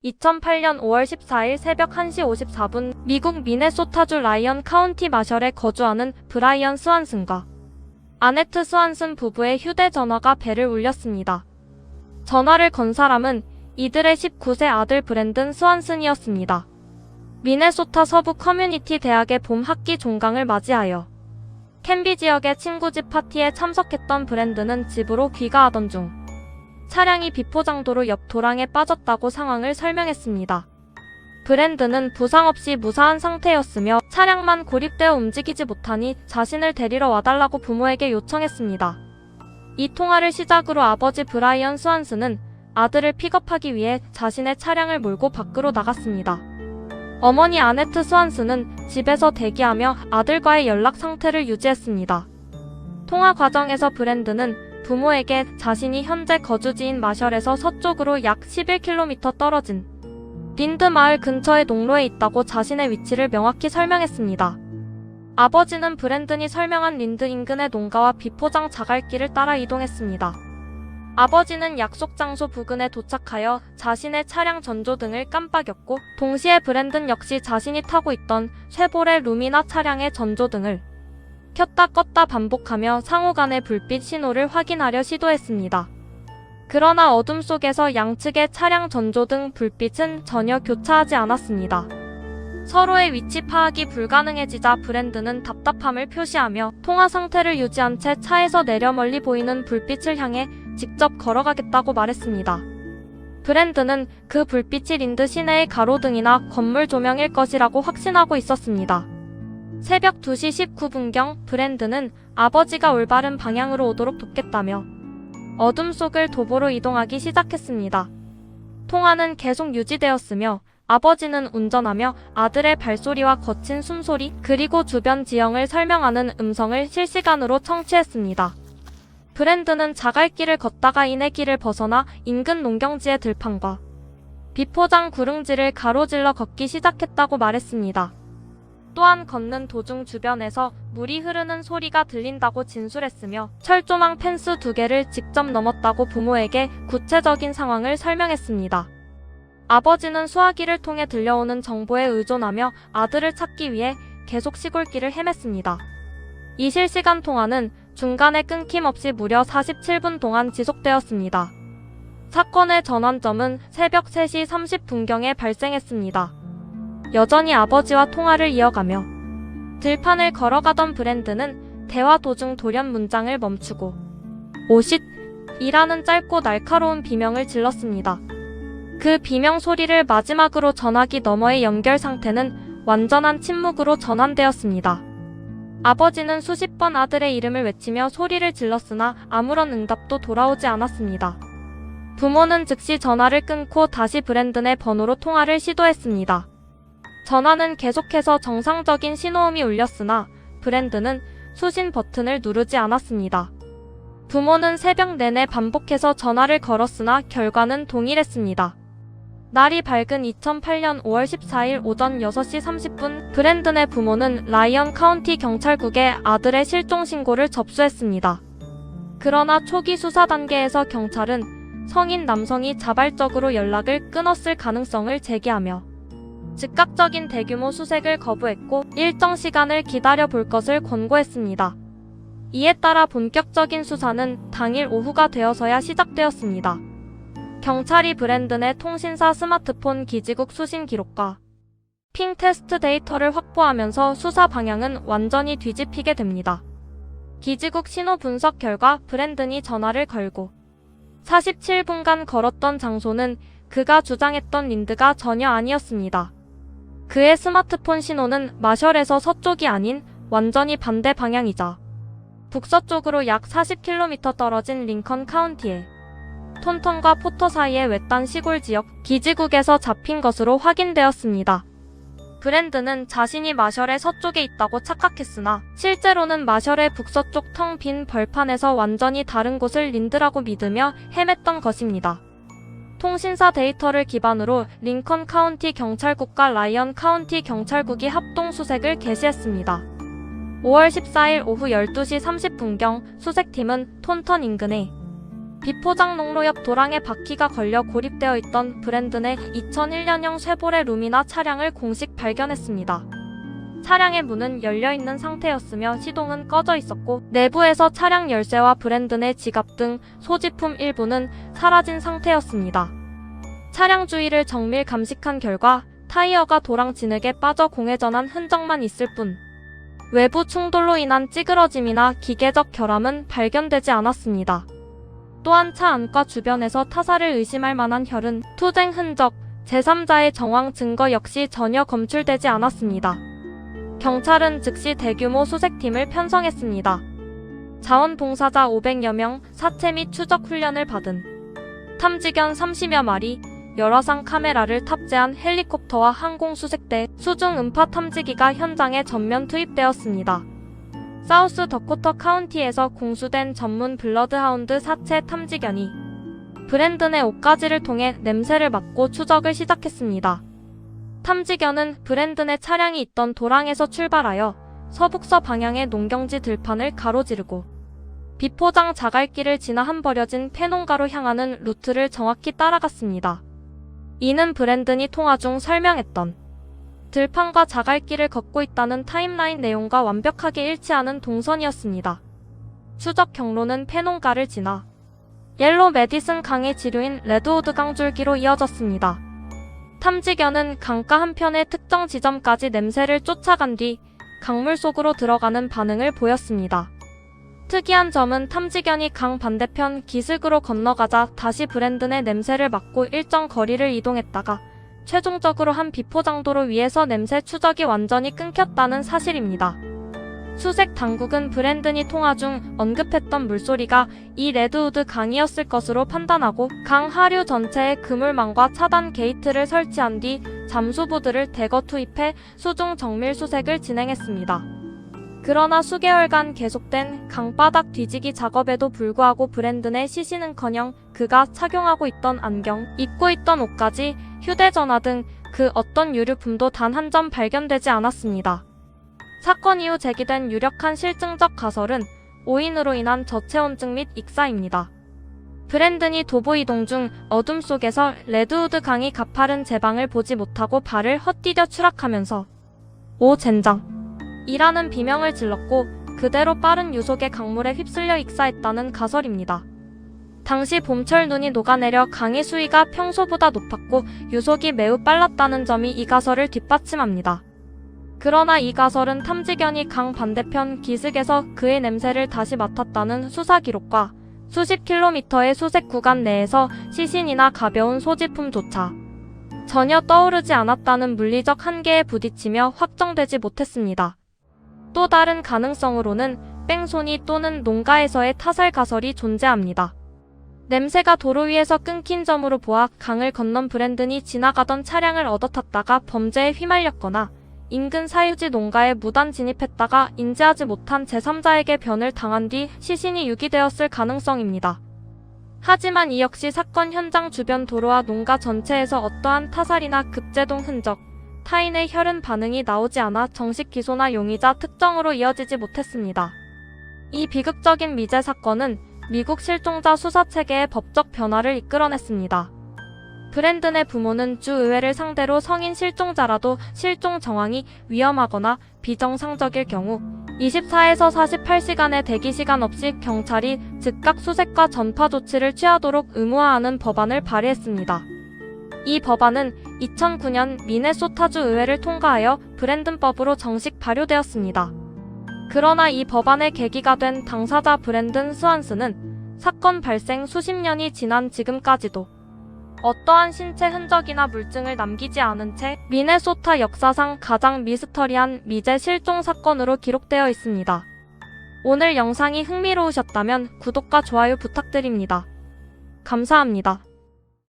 2008년 5월 14일 새벽 1시 54분 미국 미네소타주 라이언 카운티 마셜에 거주하는 브라이언 스완슨과 아네트 스완슨 부부의 휴대전화가 벨을 울렸습니다. 전화를 건 사람은 이들의 19세 아들 브랜든 스완슨이었습니다. 미네소타 서부 커뮤니티 대학의 봄 학기 종강을 맞이하여 캔비 지역의 친구 집 파티에 참석했던 브랜든은 집으로 귀가하던 중 차량이 비포장도로 옆 도랑에 빠졌다고 상황을 설명했습니다. 브랜든은 부상 없이 무사한 상태였으며 차량만 고립되어 움직이지 못하니 자신을 데리러 와달라고 부모에게 요청했습니다. 이 통화를 시작으로 아버지 브라이언 스완슨은 아들을 픽업하기 위해 자신의 차량을 몰고 밖으로 나갔습니다. 어머니 아네트 스완슨은 집에서 대기하며 아들과의 연락 상태를 유지했습니다. 통화 과정에서 브랜든은 부모에게 자신이 현재 거주지인 마셜에서 서쪽으로 약 11km 떨어진 린드 마을 근처의 농로에 있다고 자신의 위치를 명확히 설명했습니다. 아버지는 브랜든이 설명한 린드 인근의 농가와 비포장 자갈길을 따라 이동했습니다. 아버지는 약속 장소 부근에 도착하여 자신의 차량 전조등을 깜빡였고 동시에 브랜든 역시 자신이 타고 있던 쉐보레 루미나 차량의 전조등을 켰다 껐다 반복하며 상호 간의 불빛 신호를 확인하려 시도했습니다. 그러나 어둠 속에서 양측의 차량 전조등 불빛은 전혀 교차하지 않았습니다. 서로의 위치 파악이 불가능해지자 브랜든은 답답함을 표시하며 통화 상태를 유지한 채 차에서 내려 멀리 보이는 불빛을 향해 직접 걸어가겠다고 말했습니다. 브랜든은 그 불빛이 린드 시내의 가로등이나 건물 조명일 것이라고 확신하고 있었습니다. 새벽 2시 19분경 브랜든은 아버지가 올바른 방향으로 오도록 돕겠다며 어둠 속을 도보로 이동하기 시작했습니다. 통화는 계속 유지되었으며 아버지는 운전하며 아들의 발소리와 거친 숨소리 그리고 주변 지형을 설명하는 음성을 실시간으로 청취했습니다. 브랜든은 자갈길을 걷다가 이내 길을 벗어나 인근 농경지의 들판과 비포장 구릉지를 가로질러 걷기 시작했다고 말했습니다. 또한 걷는 도중 주변에서 물이 흐르는 소리가 들린다고 진술했으며 철조망 펜스 2개를 직접 넘었다고 부모에게 구체적인 상황을 설명했습니다. 아버지는 수화기를 통해 들려오는 정보에 의존하며 아들을 찾기 위해 계속 시골길을 헤맸습니다. 이 실시간 통화는 중간에 끊김없이 무려 47분 동안 지속되었습니다. 사건의 전환점은 새벽 3시 30분경에 발생했습니다. 여전히 아버지와 통화를 이어가며 들판을 걸어가던 브랜든은 대화 도중 돌연 문장을 멈추고 오쉿이라는 짧고 날카로운 비명을 질렀습니다. 그 비명 소리를 마지막으로 전화기 너머의 연결 상태는 완전한 침묵으로 전환되었습니다. 아버지는 수십 번 아들의 이름을 외치며 소리를 질렀으나 아무런 응답도 돌아오지 않았습니다. 부모는 즉시 전화를 끊고 다시 브랜든의 번호로 통화를 시도했습니다. 전화는 계속해서 정상적인 신호음이 울렸으나 브랜든은 수신 버튼을 누르지 않았습니다. 부모는 새벽 내내 반복해서 전화를 걸었으나 결과는 동일했습니다. 날이 밝은 2008년 5월 14일 오전 6시 30분 브랜든의 부모는 라이언 카운티 경찰국에 아들의 실종 신고를 접수했습니다. 그러나 초기 수사 단계에서 경찰은 성인 남성이 자발적으로 연락을 끊었을 가능성을 제기하며 즉각적인 대규모 수색을 거부했고 일정 시간을 기다려 볼 것을 권고했습니다. 이에 따라 본격적인 수사는 당일 오후가 되어서야 시작되었습니다. 경찰이 브랜든의 통신사 스마트폰 기지국 수신 기록과 핑 테스트 데이터를 확보하면서 수사 방향은 완전히 뒤집히게 됩니다. 기지국 신호 분석 결과 브랜든이 전화를 걸고 47분간 걸었던 장소는 그가 주장했던 린드가 전혀 아니었습니다. 그의 스마트폰 신호는 마셜에서 서쪽이 아닌 완전히 반대 방향이자 북서쪽으로 약 40km 떨어진 링컨 카운티의 톤턴과 포터 사이의 외딴 시골 지역 기지국에서 잡힌 것으로 확인되었습니다. 브랜든은 자신이 마셜의 서쪽에 있다고 착각했으나 실제로는 마셜의 북서쪽 텅 빈 벌판에서 완전히 다른 곳을 린드라고 믿으며 헤맸던 것입니다. 통신사 데이터를 기반으로 링컨 카운티 경찰국과 라이언 카운티 경찰국이 합동 수색을 개시했습니다. 5월 14일 오후 12시 30분경 수색팀은 톤턴 인근의 비포장 농로 옆 도랑에 바퀴가 걸려 고립되어 있던 브랜든의 2001년형 쉐보레 루미나 차량을 공식 발견했습니다. 차량의 문은 열려있는 상태였으며 시동은 꺼져 있었고 내부에서 차량 열쇠와 브랜든의 지갑 등 소지품 일부는 사라진 상태였습니다. 차량 주위를 정밀 감식한 결과 타이어가 도랑 진흙에 빠져 공회전한 흔적만 있을 뿐 외부 충돌로 인한 찌그러짐이나 기계적 결함은 발견되지 않았습니다. 또한 차 안과 주변에서 타사를 의심할 만한 혈흔, 투쟁 흔적, 제3자의 정황 증거 역시 전혀 검출되지 않았습니다. 경찰은 즉시 대규모 수색팀을 편성했습니다. 자원봉사자 500여 명, 사체 및 추적 훈련을 받은 탐지견 30여 마리, 여러 상 카메라를 탑재한 헬리콥터와 항공수색대, 수중 음파 탐지기가 현장에 전면 투입되었습니다. 사우스 더코터 카운티에서 공수된 전문 블러드하운드 사체 탐지견이 브랜든의 옷가지를 통해 냄새를 맡고 추적을 시작했습니다. 탐지견은 브랜든의 차량이 있던 도랑에서 출발하여 서북서 방향의 농경지 들판을 가로지르고 비포장 자갈길을 지나 한 버려진 폐농가로 향하는 루트를 정확히 따라갔습니다. 이는 브랜든이 통화 중 설명했던 들판과 자갈길을 걷고 있다는 타임라인 내용과 완벽하게 일치하는 동선이었습니다. 추적 경로는 폐농가를 지나 옐로 메디슨 강의 지류인 레드우드 강줄기로 이어졌습니다. 탐지견은 강가 한편의 특정 지점까지 냄새를 쫓아간 뒤 강물 속으로 들어가는 반응을 보였습니다. 특이한 점은 탐지견이 강 반대편 기슭으로 건너가자 다시 브랜든의 냄새를 맡고 일정 거리를 이동했다가 최종적으로 한 비포장도로 위에서 냄새 추적이 완전히 끊겼다는 사실입니다. 수색 당국은 브랜든이 통화 중 언급했던 물소리가 이 레드우드 강이었을 것으로 판단하고 강 하류 전체에 그물망과 차단 게이트를 설치한 뒤 잠수부들을 대거 투입해 수중 정밀 수색을 진행했습니다. 그러나 수개월간 계속된 강바닥 뒤지기 작업에도 불구하고 브랜든의 시신은커녕 그가 착용하고 있던 안경, 입고 있던 옷까지, 휴대전화 등 그 어떤 유류품도 단 한 점 발견되지 않았습니다. 사건 이후 제기된 유력한 실증적 가설은 오인으로 인한 저체온증 및 익사입니다. 브랜든이 도보 이동 중 어둠 속에서 레드우드 강이 가파른 제방을 보지 못하고 발을 헛디뎌 추락하면서 오 젠장! 이라는 비명을 질렀고 그대로 빠른 유속의 강물에 휩쓸려 익사했다는 가설입니다. 당시 봄철 눈이 녹아내려 강의 수위가 평소보다 높았고 유속이 매우 빨랐다는 점이 이 가설을 뒷받침합니다. 그러나 이 가설은 탐지견이 강 반대편 기슭에서 그의 냄새를 다시 맡았다는 수사 기록과 수십 킬로미터의 수색 구간 내에서 시신이나 가벼운 소지품조차 전혀 떠오르지 않았다는 물리적 한계에 부딪히며 확정되지 못했습니다. 또 다른 가능성으로는 뺑소니 또는 농가에서의 타살 가설이 존재합니다. 냄새가 도로 위에서 끊긴 점으로 보아 강을 건넌 브랜든이 지나가던 차량을 얻어탔다가 범죄에 휘말렸거나 인근 사유지 농가에 무단 진입했다가 인지하지 못한 제3자에게 변을 당한 뒤 시신이 유기되었을 가능성입니다. 하지만 이 역시 사건 현장 주변 도로와 농가 전체에서 어떠한 타살이나 급제동 흔적, 타인의 혈흔 반응이 나오지 않아 정식 기소나 용의자 특정으로 이어지지 못했습니다. 이 비극적인 미제 사건은 미국 실종자 수사체계의 법적 변화를 이끌어냈습니다. 브랜든의 부모는 주 의회를 상대로 성인 실종자라도 실종 정황이 위험하거나 비정상적일 경우 24에서 48시간의 대기시간 없이 경찰이 즉각 수색과 전파 조치를 취하도록 의무화하는 법안을 발의했습니다. 이 법안은 2009년 미네소타주 의회를 통과하여 브랜든법으로 정식 발효되었습니다. 그러나 이 법안의 계기가 된 당사자 브랜든 스완슨은 사건 발생 수십 년이 지난 지금까지도 어떠한 신체 흔적이나 물증을 남기지 않은 채 미네소타 역사상 가장 미스터리한 미제 실종 사건으로 기록되어 있습니다. 오늘 영상이 흥미로우셨다면 구독과 좋아요 부탁드립니다. 감사합니다.